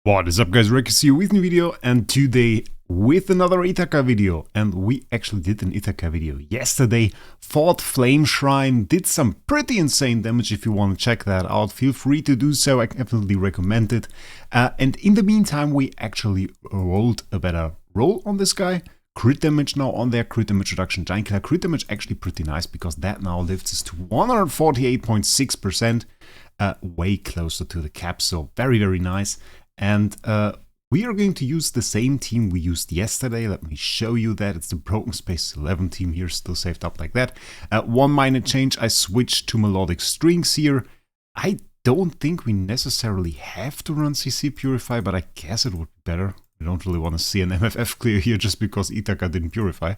What is up, guys? Wraec here with a new video, and today with another Ithaqua video. And we actually did an Ithaqua video yesterday, fought Flame Shrine, did some pretty insane damage. If you want to check that out, feel free to do so. I definitely recommend it. And in the meantime, we actually rolled a better roll on this guy. Crit damage now on there, crit damage reduction, giant killer. Crit damage actually pretty nice because that now lifts us to 148.6%, way closer to the cap, so very, very nice. And we are going to use the same team we used yesterday. Let me show you that. It's the Broken Space 11 team here, still saved up like that. One minor change, I switched to Melodic Strings here. I don't think we necessarily have to run CC Purify, but I guess it would be better. We don't really want to see an MFF clear here just because Ithaqua didn't purify.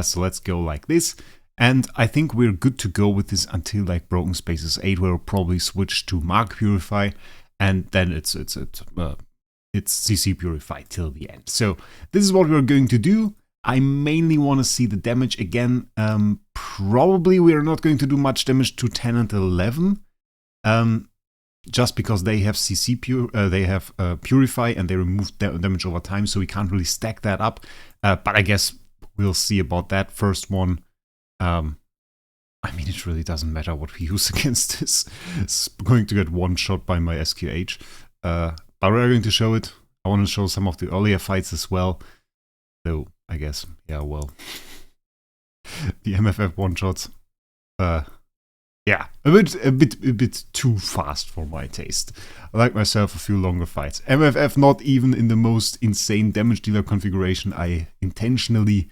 So let's go like this. And I think we're good to go with this until like Broken Spaces 8, where we'll probably switch to Mark Purify. And then it's CC Purify till the end. So this is what we're going to do. I mainly want to see the damage again. Probably we are not going to do much damage to 10 and 11. Just because they have Purify and they remove damage over time, so we can't really stack that up. But I guess we'll see about that first one. I mean, it really doesn't matter what we use against this. It's going to get one shot by my SQH. But we're going to show it. I want to show some of the earlier fights as well. So I guess, yeah, well, the MFF one shots. Yeah, a bit too fast for my taste. I like myself a few longer fights. MFF not even in the most insane damage dealer configuration. I intentionally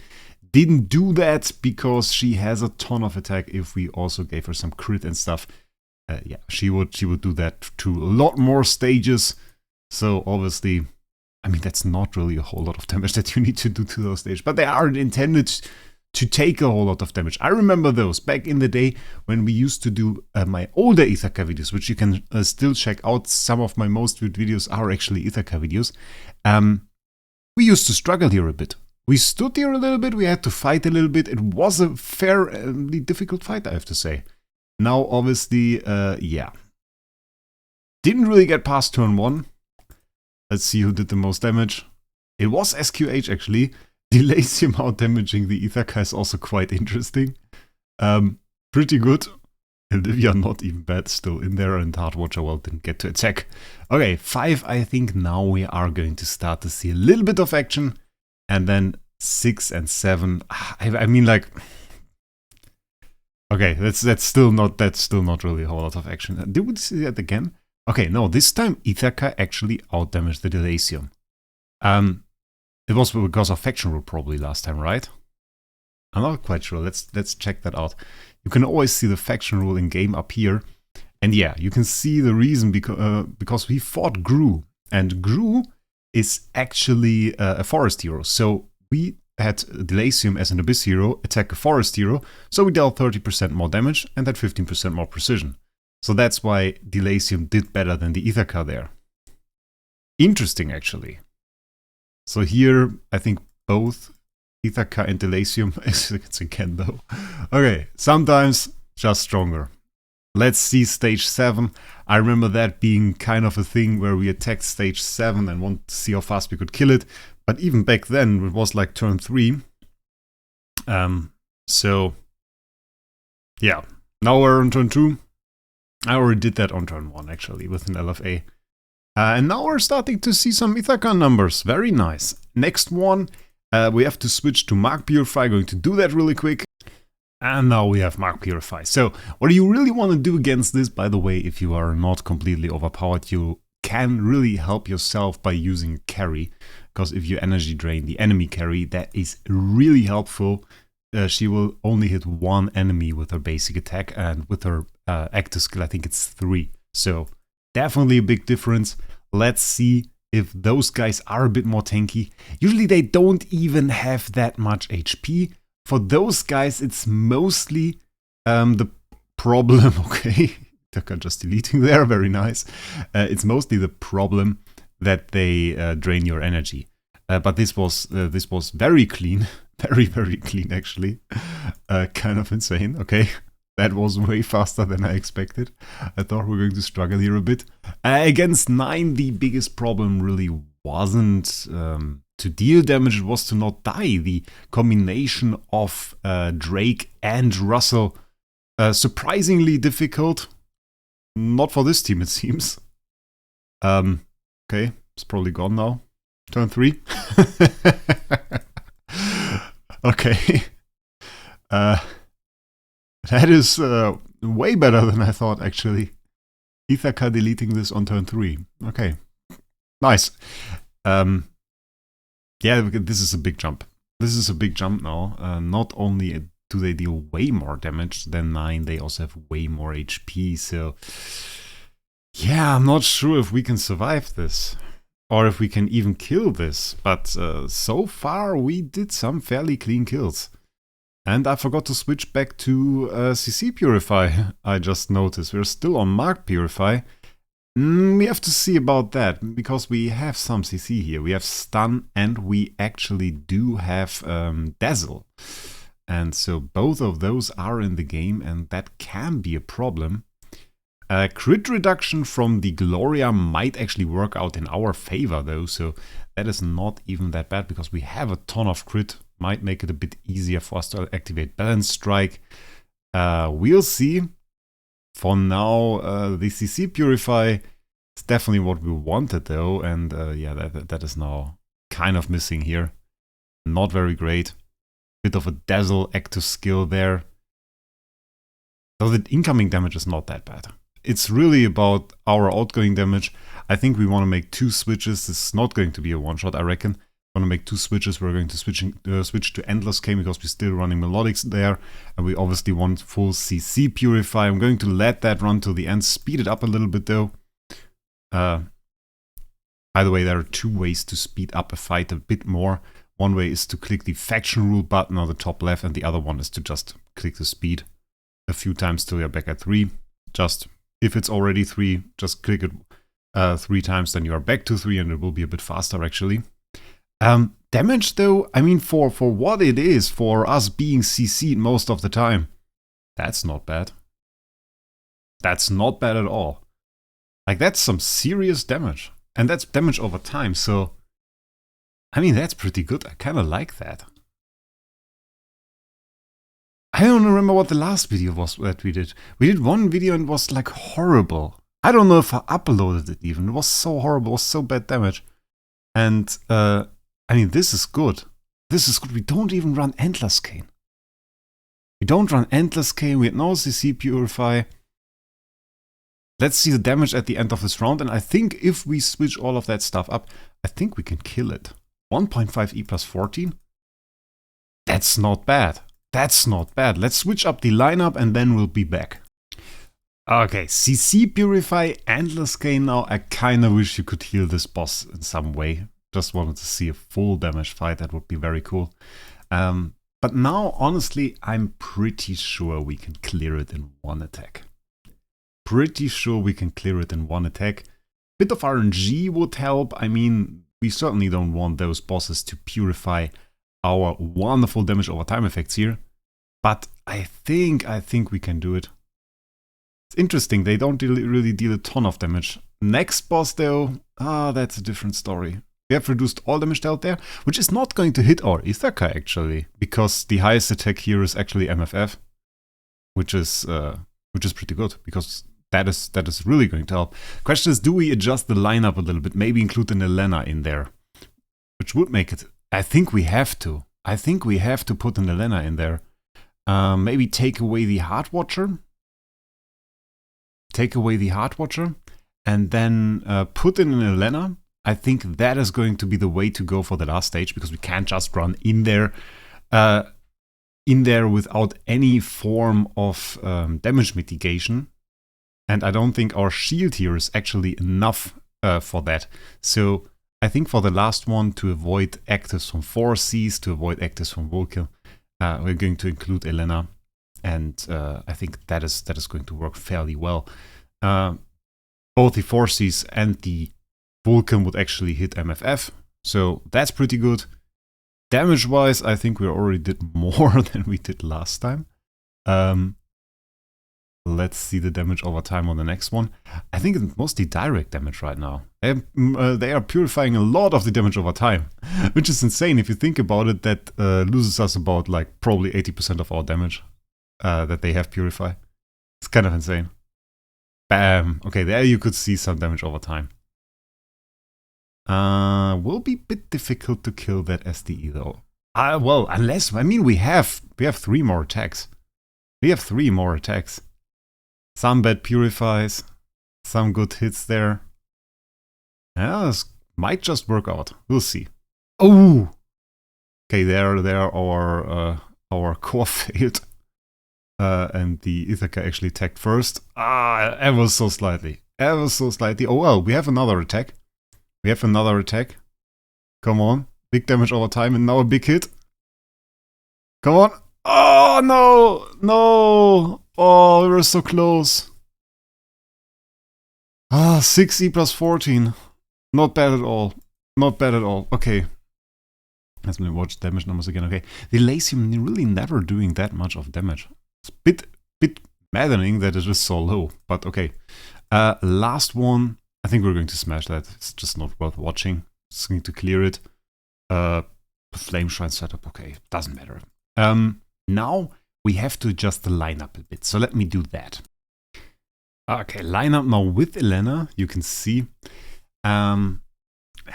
didn't do that because she has a ton of attack. If we also gave her some crit and stuff, yeah, she would do that to a lot more stages. So obviously, I mean, that's not really a whole lot of damage that you need to do to those stages, but they are intended to take a whole lot of damage. I remember those back in the day when we used to do my older Ithaqua videos, which you can still check out. Some of my most viewed videos are actually Ithaqua videos. We used to struggle here a bit. We stood here a little bit, we had to fight a little bit. It was a fairly difficult fight, I have to say. Now, obviously, yeah. Didn't really get past turn 1. Let's see who did the most damage. It was SQH, actually. Delays him out damaging the Ithaqua is also quite interesting. Pretty good. Olivia not even bad, still in there, and Heartwatcher, well, didn't get to attack. Okay, 5, I think now we are going to start to see a little bit of action. And then 6 and 7, I mean, like, okay, that's still not really a whole lot of action. Did we see that again? Okay, no, this time Ithaqua actually outdamaged the Delasium. It was because of faction rule probably last time, right? I'm not quite sure. Let's check that out. You can always see the faction rule in game up here, and yeah, you can see the reason because we fought Gru, and Gru is actually a forest hero. So we had Delasium as an abyss hero attack a forest hero, so we dealt 30% more damage and had 15% more precision. So that's why Delasium did better than the Ithaqua there. Interesting, actually. So here, I think both Ithaqua and Delasium, it's again though. Okay, sometimes just stronger. Let's see stage 7. I remember that being kind of a thing where we attacked stage 7 and wanted to see how fast we could kill it. But even back then, it was like turn 3. So, yeah. Now we're on turn 2. I already did that on turn 1, actually, with an LFA. And now we're starting to see some Ithaqua numbers. Very nice. Next one, we have to switch to Mark Purify. Going to do that really quick. And now we have Mark Purify. So what you really want to do against this, by the way, if you are not completely overpowered, you can really help yourself by using carry. Because if you energy drain the enemy carry, that is really helpful. She will only hit one enemy with her basic attack, and with her active skill, I think it's 3. So definitely a big difference. Let's see if those guys are a bit more tanky. Usually they don't even have that much HP. For those guys, it's mostly the problem, okay, just deleting there, very nice. It's mostly the problem that they drain your energy. But this was very clean, very clean actually. Kind of insane, okay. That was way faster than I expected. I thought we were going to struggle here a bit. Against 9, the biggest problem really wasn't to deal damage, it was to not die. The combination of Drake and Russell, surprisingly difficult. Not for this team, it seems. Okay, it's probably gone now. Turn 3. Okay. That is way better than I thought, actually. Ithaqua deleting this on turn 3. Okay. Nice. Yeah, this is a big jump. This is a big jump now. Not only do they deal way more damage than 9, they also have way more HP. So, yeah, I'm not sure if we can survive this. Or if we can even kill this. But so far, we did some fairly clean kills. And I forgot to switch back to CC Purify, I just noticed. We're still on Mark Purify. We have to see about that, because we have some CC here. We have Stun and we actually do have Dazzle. And so both of those are in the game, and that can be a problem. Crit reduction from the Gloria might actually work out in our favor though, so that is not even that bad, because we have a ton of crit. Might make it a bit easier for us to activate Balance Strike. We'll see. For now, the CC Purify is definitely what we wanted though, and yeah, that is now kind of missing here. Not very great. Bit of a Dazzle active skill there. Though the incoming damage is not that bad. It's really about our outgoing damage. I think we want to make 2 switches. This is not going to be a one-shot, I reckon. Want to make 2 switches. We're going to switch to Endless Cane because we're still running Melodics there, and we obviously want full CC Purify. I'm going to let that run till the end, speed it up a little bit though. Either way, there are 2 ways to speed up a fight a bit more. One way is to click the faction rule button on the top left, and the other one is to just click the speed a few times till you're back at 3. Just if it's already 3, just click it 3 times, then you are back to 3, and it will be a bit faster actually. Damage though, I mean, for what it is, for us being CC'd most of the time, that's not bad. That's not bad at all. Like, that's some serious damage. And that's damage over time, so I mean, that's pretty good. I kind of like that. I don't remember what the last video was that we did. We did one video and it was like horrible. I don't know if I uploaded it even. It was so horrible, it was so bad damage. And I mean, this is good. This is good. We don't even run Endless Cane. We don't run Endless Cane. We had no CC Purify. Let's see the damage at the end of this round. And I think if we switch all of that stuff up, I think we can kill it. 1.5 E plus 14? That's not bad. That's not bad. Let's switch up the lineup and then we'll be back. Okay, CC Purify, Endless Cane now. I kind of wish you could heal this boss in some way. Just wanted to see a full damage fight. That would be very cool. But now, honestly, I'm pretty sure we can clear it in 1 attack. Pretty sure we can clear it in 1 attack. Bit of RNG would help. I mean, we certainly don't want those bosses to purify our wonderful damage over time effects here. But I think we can do it. It's interesting, they don't really deal a ton of damage. Next boss though, that's a different story. We have reduced all damage dealt there, which is not going to hit our Ithaqua actually, because the highest attack here is actually MFF, which is pretty good, because that is really going to help. Question is, do we adjust the lineup a little bit? Maybe include an Elena in there, which would make it. I think we have to. I think we have to put an Elena in there. Maybe take away the Heart Watcher. Take away the Heart Watcher, and then put in an Elena. I think that is going to be the way to go for the last stage, because we can't just run in there without any form of damage mitigation. And I don't think our shield here is actually enough for that. So I think for the last one, to avoid actives from 4Cs, to avoid actives from Vulcan, we're going to include Elena. And I think that is going to work fairly well. Both the 4Cs and the Vulcan would actually hit MFF, so that's pretty good. Damage-wise, I think we already did more than we did last time. Let's see the damage over time on the next one. I think it's mostly direct damage right now. They are purifying a lot of the damage over time, which is insane if you think about it. That loses us about like probably 80% of our damage that they have purify. It's kind of insane. Bam! Okay, there you could see some damage over time. Will be a bit difficult to kill that SDE though. Well, unless, I mean, we have 3 more attacks. We have 3 more attacks. Some bad purifies, some good hits there. Yeah, this might just work out. We'll see. Oh! Okay, there our core failed. And the Ithaqua actually attacked first. Ever so slightly. Ever so slightly. Oh well, we have another attack. We have another attack. Come on. Big damage over time and now a big hit. Come on. Oh no! No! Oh, we were so close. 6E plus 14. Not bad at all. Not bad at all. Okay. Let's watch damage numbers again. Okay. The Lasium really never doing that much of damage. It's a bit maddening that it is so low. But okay. Last one. I think we're going to smash that. It's just not worth watching. Just going to clear it. Flame Shrine setup. Okay. Doesn't matter. Now we have to adjust the lineup a bit, so let me do that. Okay, lineup now with Elena, you can see. I'm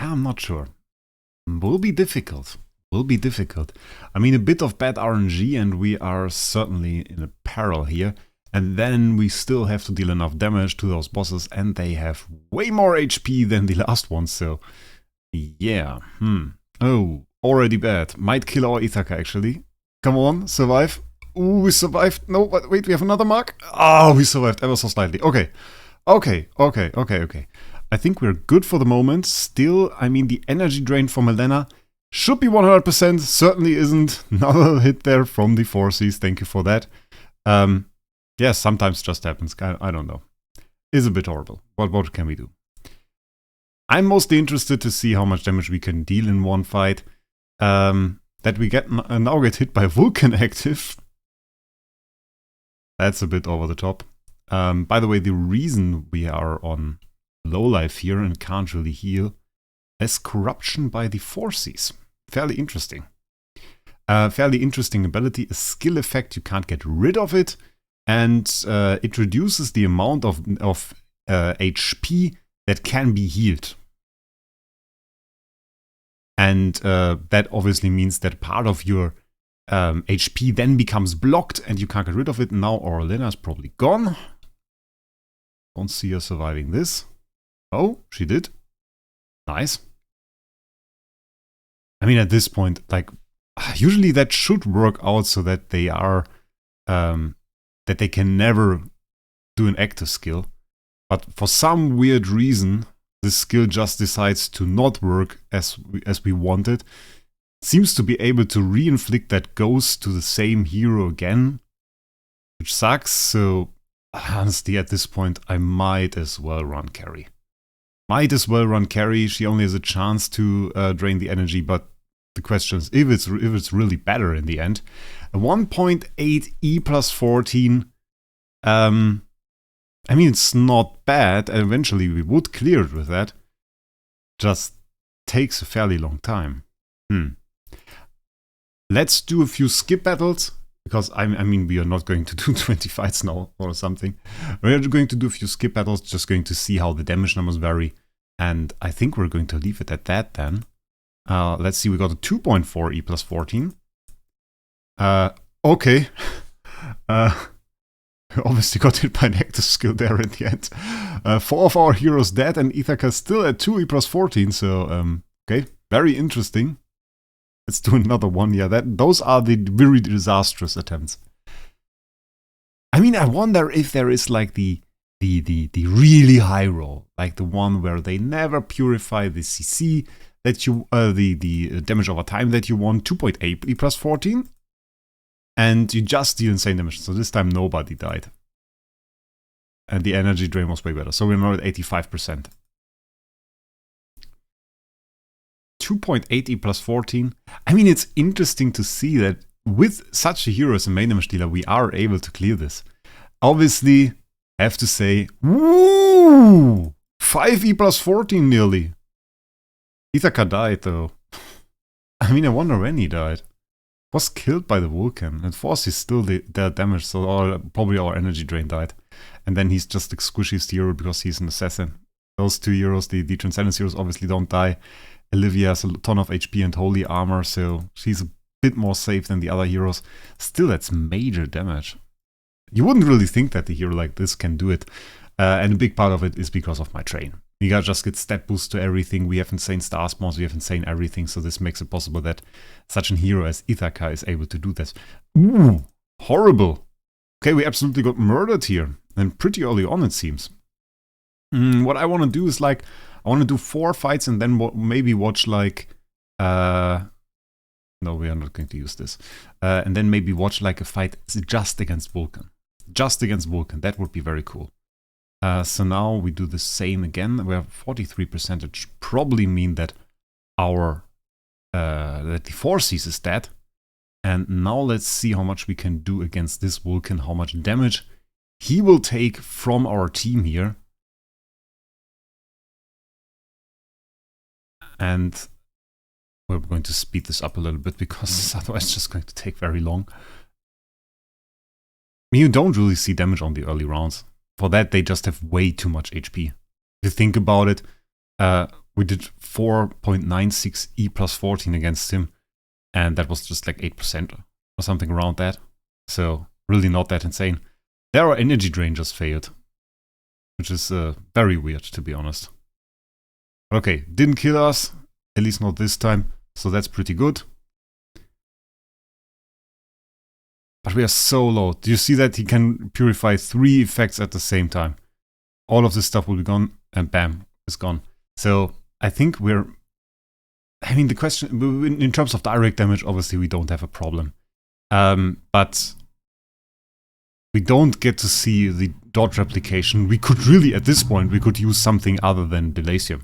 not sure. Will be difficult. Will be difficult. I mean, a bit of bad RNG and we are certainly in a peril here. And then we still have to deal enough damage to those bosses and they have way more HP than the last one, so yeah. Oh, already bad. Might kill our Ithaqua actually. Come on, survive. Ooh, we survived. No, but wait, we have another mark. Oh, we survived ever so slightly. Okay. Okay. I think we're good for the moment. Still, I mean, the energy drain from Elena should be 100%. Certainly isn't. Another hit there from the 4Cs. Thank you for that. Yeah, sometimes just happens. I don't know. Is a bit horrible. What can we do? I'm mostly interested to see how much damage we can deal in one fight. That we now get hit by Vulcan active. That's a bit over the top. By the way, the reason we are on low life here and can't really heal is corruption by the 4Cs. Fairly interesting. Fairly interesting ability. A skill effect, you can't get rid of it. And it reduces the amount of HP that can be healed. And that obviously means that part of your HP then becomes blocked and you can't get rid of it. Now Aurelina is probably gone. Don't see her surviving this. Oh, she did. Nice. I mean, at this point, like, usually that should work out so that they are, that they can never do an active skill. But for some weird reason, this skill just decides to not work as we wanted. Seems to be able to re-inflict that ghost to the same hero again, which sucks. So honestly, at this point, I might as well run carry. She only has a chance to drain the energy, but the question is if it's really better in the end. A 1.8 E plus 14. I mean, it's not bad, and eventually we would clear it with that. Just takes a fairly long time. Let's do a few skip battles, because I mean, we are not going to do 20 fights now or something. We're going to do a few skip battles, just going to see how the damage numbers vary. And I think we're going to leave it at that then. Let's see, we got a 2.4 E plus 14. Okay. Obviously got hit by an active skill there in the end. 4 of our heroes dead and Ithaqua still at 2 E plus 14, so okay, very interesting. Let's do another one. Yeah, those are the very disastrous attempts. I mean, I wonder if there is like the really high roll, like the one where they never purify the CC that you the damage over time that you want, 2.8 E plus 14. And you just deal insane damage, so this time nobody died. And the energy drain was way better, so we're now at 85%. 2.8 E plus 14. I mean, it's interesting to see that with such a hero as a main damage dealer, we are able to clear this. obviously, have to say, woo! 5E plus 14 nearly. Ithaqua died though. I mean, I wonder when he died. Was killed by the Vulcan, and Force is still their damage, so probably our energy drain died. And then he's just the squishiest hero because he's an assassin. Those 2 heroes, the Transcendence heroes, obviously don't die. Olivia has a ton of HP and holy armor, so she's a bit more safe than the other heroes. Still, that's major damage. You wouldn't really think that a hero like this can do it. And a big part of it is because of my train. We just get stat boost to everything, we have insane star spawns, we have insane everything, so this makes it possible that such a hero as Ithaqua is able to do this. Ooh, horrible. Okay, we absolutely got murdered here, and pretty early on it seems. What I want to do is like, I want to do 4 fights and then maybe watch like, no, we are not going to use this. And then maybe watch like a fight just against Vulcan. Just against Vulcan, that would be very cool. So now we do the same again. We have 43%, which probably mean that our that the Forces is dead. And now let's see how much we can do against this Vulcan, how much damage he will take from our team here. And we're going to speed this up a little bit because otherwise it's just going to take very long. I mean, you don't really see damage on the early rounds. For that, they just have way too much HP. If you think about it, we did 4.96 E plus 14 against him, and that was just like 8% or something around that. So, really not that insane. There our energy drain just failed, which is very weird, to be honest. Okay, didn't kill us, at least not this time, so that's pretty good. But we are so low. Do you see that he can purify 3 effects at the same time? All of this stuff will be gone, and bam, it's gone. So I think we're... I mean, the question... In terms of direct damage, obviously we don't have a problem. But we don't get to see the dot replication. We could really, at this point, we could use something other than Delasium.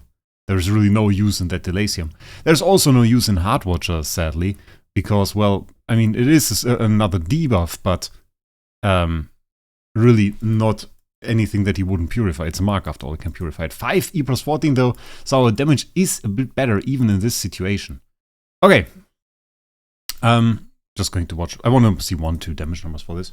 There's really no use in that Delasium. There's also no use in Heartwatcher, sadly. Because, well, I mean, it is another debuff, but really not anything that he wouldn't purify. It's a mark after all, it can purify it. 5 E plus 14 though, so our damage is a bit better even in this situation. Okay. Just going to watch. I want to see 1-2 damage numbers for this.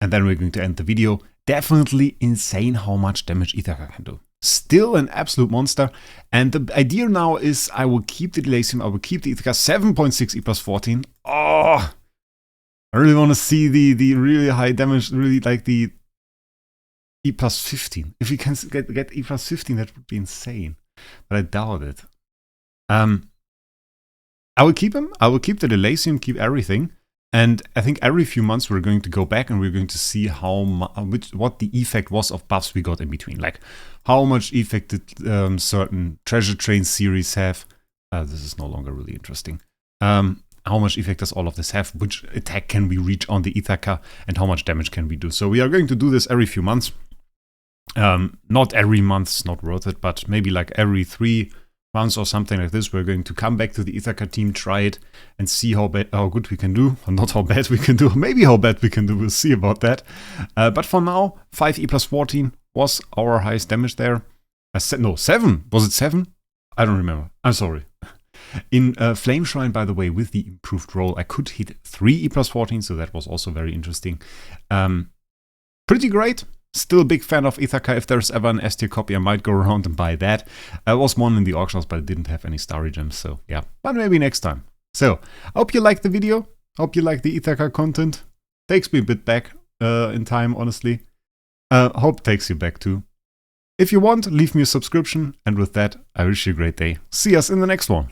And then we're going to end the video. Definitely insane how much damage Ithaqua can do. Still an absolute monster, and the idea now is I will keep the Delasium, I will keep the Ithaqua 7.6 E plus 14. Oh, I really want to see the really high damage, really like the E plus 15. If we can get E plus 15, that would be insane, but I doubt it. I will keep him, I will keep the Delasium, keep everything. And I think every few months we're going to go back and we're going to see what the effect was of buffs we got in between. Like how much effect did certain treasure train series have. This is no longer really interesting. How much effect does all of this have? Which attack can we reach on the Ithaqua? And how much damage can we do? So we are going to do this every few months. Not every month, it's not worth it. But maybe like every 3 months or something like this, we're going to come back to the Ithaqua team, try it, and see how good we can do. Or not how bad we can do, maybe how bad we can do, we'll see about that. But for now, 5 E plus 14 was our highest damage there. No, 7! Was it 7? I don't remember, I'm sorry. In Flame Shrine, by the way, with the improved roll, I could hit 3 E plus 14, so that was also very interesting. Pretty great. Still a big fan of Ithaqua. If there's ever an S tier copy, I might go around and buy that. I was one in the auctions, but I didn't have any starry gems, so yeah. But maybe next time. So, I hope you liked the video. Hope you like the Ithaqua content. Takes me a bit back in time, honestly. Hope takes you back too. If you want, leave me a subscription. And with that, I wish you a great day. See us in the next one.